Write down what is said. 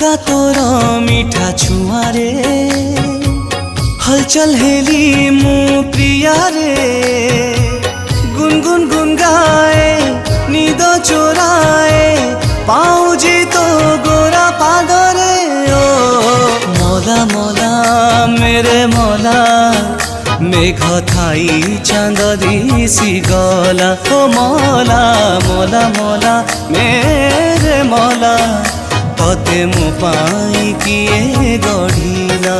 हाका तोर मीठा छुआरे हलचल हेली मु प्रिया रे गुनगुन गुन गाए नींद चोराए पाऊजी तो गोरा पादरे ओ मौला मौला मेरे मौला मेघ थाई चांद दिसी गला ओ मौला मौला मौला मेरे मौला तते मु पाई किए गढ़िला।